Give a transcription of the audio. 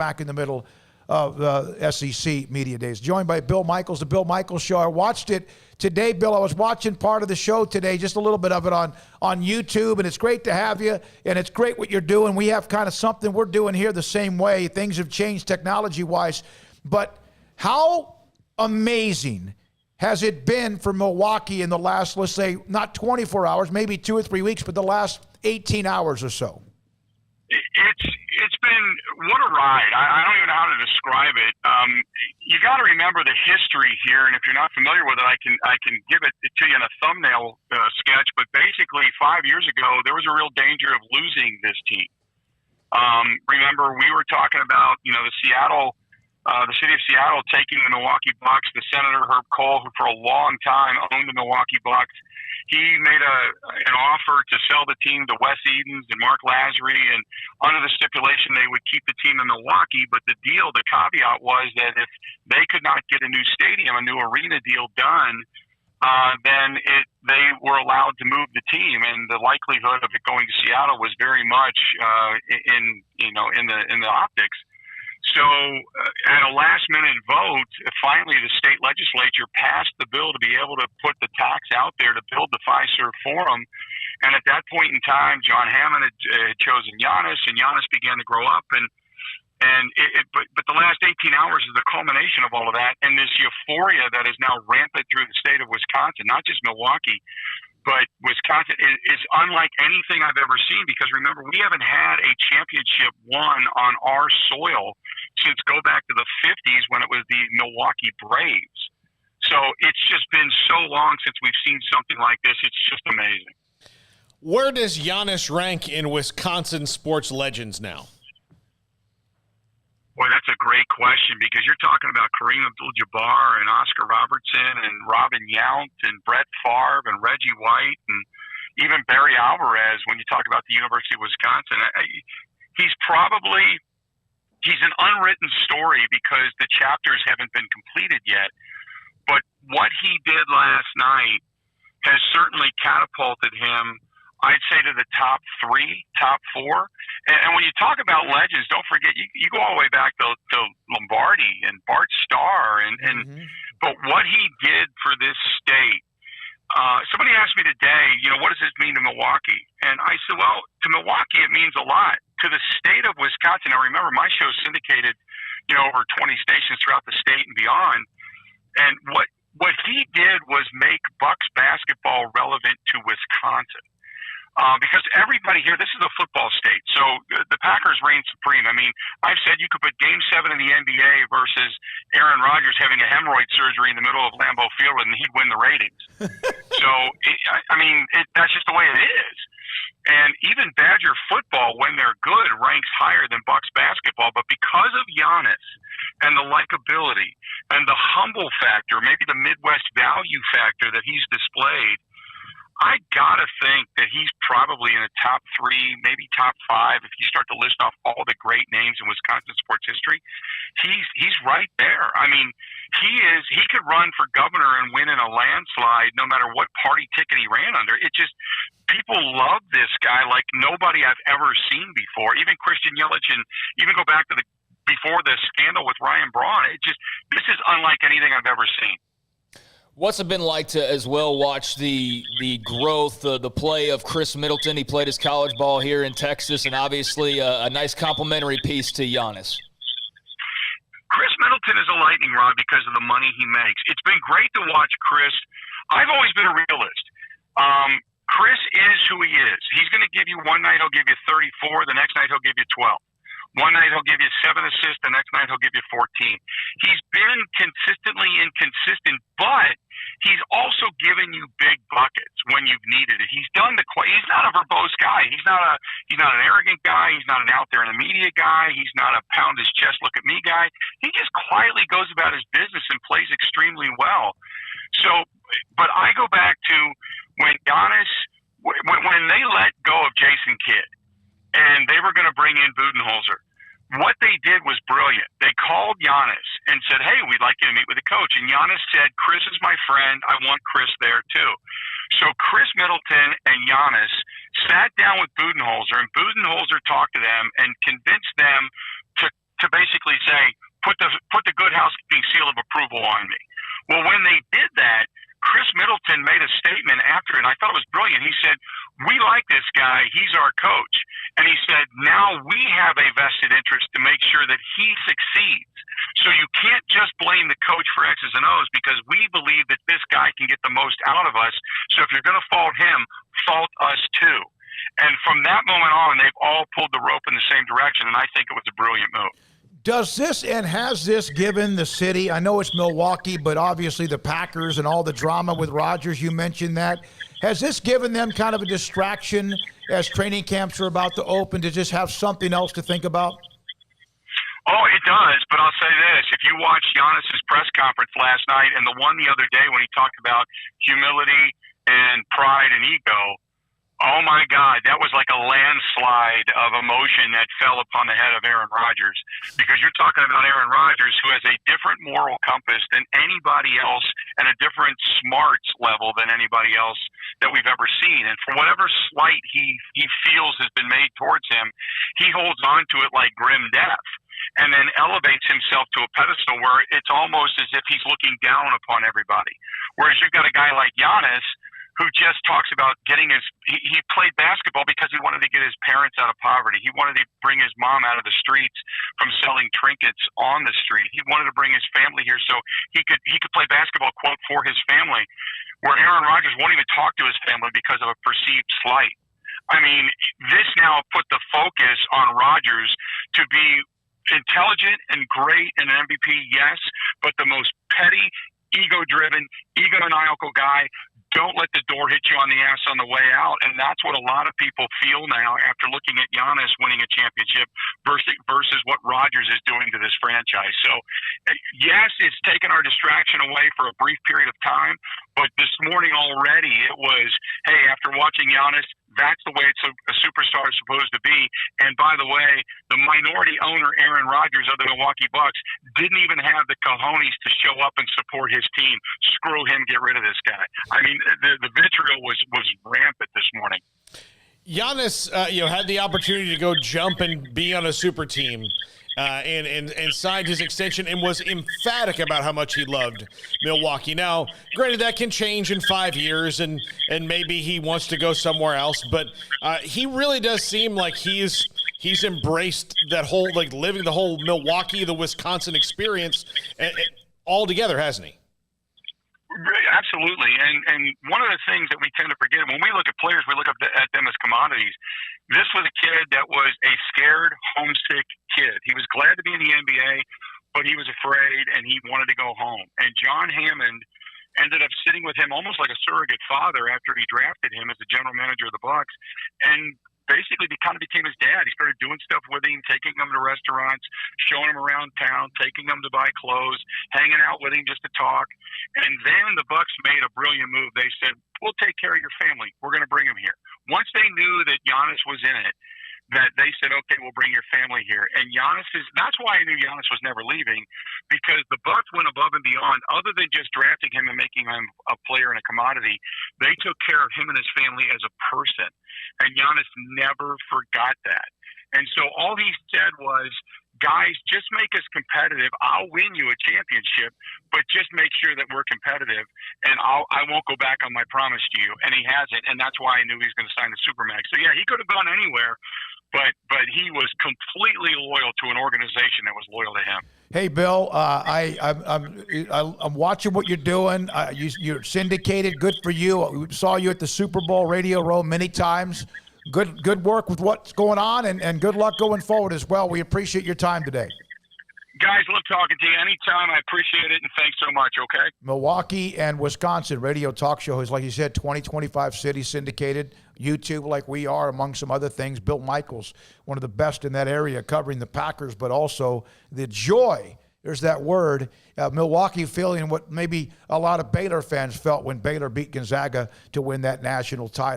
back in the middle of SEC Media Days. Joined by Bill Michaels, the Bill Michaels Show. I watched it today, Bill. I was watching part of the show today, just a little bit of it on YouTube, and it's great to have you, and it's great what you're doing. We have kind of something we're doing here the same way. Things have changed technology-wise, but how amazing has it been for Milwaukee in the last, let's say, not 24 hours, maybe 2 or 3 weeks, but the last 18 hours or so? It's been, what a ride. I don't even know how to describe it. You got to remember the history here, and if you're not familiar with it, I can give it to you in a thumbnail sketch. But basically, 5 years ago, there was a real danger of losing this team. Remember, we were talking about the city of Seattle taking the Milwaukee Bucks. The Senator Herb Kohl, who for a long time owned the Milwaukee Bucks, he made an offer to sell the team to Wes Edens and Mark Lazary, and under the stipulation they would keep the team in Milwaukee. But the caveat was that if they could not get a new stadium, a new arena deal done, then they were allowed to move the team, and the likelihood of it going to Seattle was very much in the optics. So at a last-minute vote, finally the state legislature passed the bill to be able to put the tax out there to build the Fiserv Forum. And at that point in time, John Hammond had chosen Giannis, and Giannis began to grow up. But the last 18 hours is the culmination of all of that, and this euphoria that is now rampant through the state of Wisconsin, not just Milwaukee, but Wisconsin is unlike anything I've ever seen, because remember, we haven't had a championship won on our soil since go back to the 50s when it was the Milwaukee Braves. So it's just been so long since we've seen something like this. It's just amazing. Where does Giannis rank in Wisconsin sports legends now? Boy, that's a great question, because you're talking about Kareem Abdul-Jabbar and Oscar Robertson and Robin Yount and Brett Favre and Reggie White and even Barry Alvarez when you talk about the University of Wisconsin. He's an unwritten story because the chapters haven't been completed yet. But what he did last night has certainly catapulted him, I'd say, to the top 3, top 4. And when you talk about legends, don't forget, you go all the way back to Lombardi and Bart Starr. But what he did for this state, somebody asked me today, what does this mean to Milwaukee? And I said, well, to Milwaukee, it means a lot. To the state of Wisconsin, now remember, my show is syndicated, over 20 stations throughout the state and beyond. And what he did was make Bucks basketball relevant to Wisconsin. Because everybody here, this is a football state, so the Packers reign supreme. I mean, I've said you could put Game 7 in the NBA versus Aaron Rodgers having a hemorrhoid surgery in the middle of Lambeau Field, and he'd win the ratings. That's just the way it is. And even Badger football, when they're good, ranks higher than Bucks basketball. But because of Giannis and the likability and the humble factor, maybe the Midwest value factor that he's displayed, I gotta think that he's probably in the top 3, maybe top 5. If you start to list off all the great names in Wisconsin sports history, he's right there. I mean, he could run for governor and win in a landslide, no matter what party ticket he ran under. People love this guy like nobody I've ever seen before. Even Christian Yelich, and even go back to before the scandal with Ryan Braun. This is unlike anything I've ever seen. What's it been like to as well watch the growth, the play of Chris Middleton? He played his college ball here in Texas, and obviously a nice complimentary piece to Giannis. Chris Middleton is a lightning rod because of the money he makes. It's been great to watch Chris. I've always been a realist. Chris is who he is. He's going to give you one night, he'll give you 34. The next night, he'll give you 12. One night he'll give you 7 assists. The next night he'll give you 14. He's been consistently inconsistent, but he's also given you big buckets when you've needed it. He's done he's not a verbose guy. He's not an arrogant guy. He's not an out there in the media guy. He's not a pound his chest, look at me guy. He just quietly goes about his business and plays extremely well. So, but I go back to when Giannis, when they let go of Jason Kidd, and they were going to bring in Budenholzer. What they did was brilliant. They called Giannis and said, hey, we'd like you to meet with the coach. And Giannis said, Chris is my friend. I want Chris there too. So Chris Middleton and Giannis sat down with Budenholzer, and Budenholzer talked to them and convinced them to to basically say, put the good housekeeping seal of approval on me. Well, when they did that, Chris Middleton made a statement after it, and I thought it was brilliant. He said, we like this guy. He's our coach. And he said, now we have a vested interest to make sure that he succeeds. So you can't just blame the coach for X's and O's, because we believe that this guy can get the most out of us. So if you're going to fault him, fault us too. And from that moment on, they've all pulled the rope in the same direction, and I think it was a brilliant move. Does this and has this given the city, I know it's Milwaukee, but obviously the Packers and all the drama with Rodgers, you mentioned that. Has this given them kind of a distraction as training camps are about to open to just have something else to think about? Oh, it does, but I'll say this. If you watched Giannis's press conference last night and the one the other day when he talked about humility and pride and ego, oh my God, that was like a landslide of emotion that fell upon the head of Aaron Rodgers. Because you're talking about Aaron Rodgers, who has a different moral compass than anybody else and a different smarts level than anybody else that we've ever seen. And for whatever slight he feels has been made towards him, he holds on to it like grim death, and then elevates himself to a pedestal where it's almost as if he's looking down upon everybody. Whereas you've got a guy like Giannis, who just talks about getting he played basketball because he wanted to get his parents out of poverty. He wanted to bring his mom out of the streets from selling trinkets on the street. He wanted to bring his family here so he could play basketball, quote, for his family, where Aaron Rodgers won't even talk to his family because of a perceived slight. I mean, this now put the focus on Rodgers to be intelligent and great and an MVP, yes, but the most petty, ego-driven, egomaniacal guy. Don't let the door hit you on the ass on the way out. And that's what a lot of people feel now after looking at Giannis winning a championship versus what Rodgers is doing to this franchise. So, yes, it's taken our distraction away for a brief period of time. But this morning already it was, hey, after watching Giannis, that's the way a superstar is supposed to be. And by the way, the minority owner, Aaron Rodgers of the Milwaukee Bucks, didn't even have the cojones to show up and support his team. Screw him, get rid of this guy. I mean, the vitriol was rampant this morning. Giannis, had the opportunity to go jump and be on a super team. And signed his extension and was emphatic about how much he loved Milwaukee. Now, granted, that can change in 5 years, and maybe he wants to go somewhere else, but he really does seem like he's embraced that whole, like, living the whole Milwaukee, the Wisconsin experience all together, hasn't he? Absolutely. And one of the things that we tend to forget, when we look at players, we look at them as commodities. This was a kid that was a scared, homesick kid. He was glad to be in the NBA, but he was afraid and he wanted to go home. And John Hammond ended up sitting with him almost like a surrogate father after he drafted him as the general manager of the Bucks, and basically kind of became his dad. He started doing stuff with him, taking him to restaurants, showing him around town, taking him to buy clothes, hanging out with him just to talk. And then the Bucks made a brilliant move. They said, we'll take care of your family. We're going to bring him here. Once they knew that Giannis was in it, that they said, okay, we'll bring your family here. And that's why I knew Giannis was never leaving, because the Bucks went above and beyond. Other than just drafting him and making him a player and a commodity, they took care of him and his family as a person. And Giannis never forgot that. And so all he said was, guys, just make us competitive. I'll win you a championship, but just make sure that we're competitive, and I won't go back on my promise to you. And he hasn't, and that's why I knew he was going to sign the Supermax. So, yeah, he could have gone anywhere, but he was completely loyal to an organization that was loyal to him. Hey, Bill, I'm watching what you're doing. You're syndicated. Good for you. We saw you at the Super Bowl Radio Row many times. Good work with what's going on, and good luck going forward as well. We appreciate your time today. Guys, love talking to you anytime. I appreciate it, and thanks so much, okay? Milwaukee and Wisconsin radio talk show is, like you said, 20-25 cities syndicated. YouTube, like we are, among some other things. Bill Michaels, one of the best in that area, covering the Packers, but also the joy, there's that word, Milwaukee feeling what maybe a lot of Baylor fans felt when Baylor beat Gonzaga to win that national title.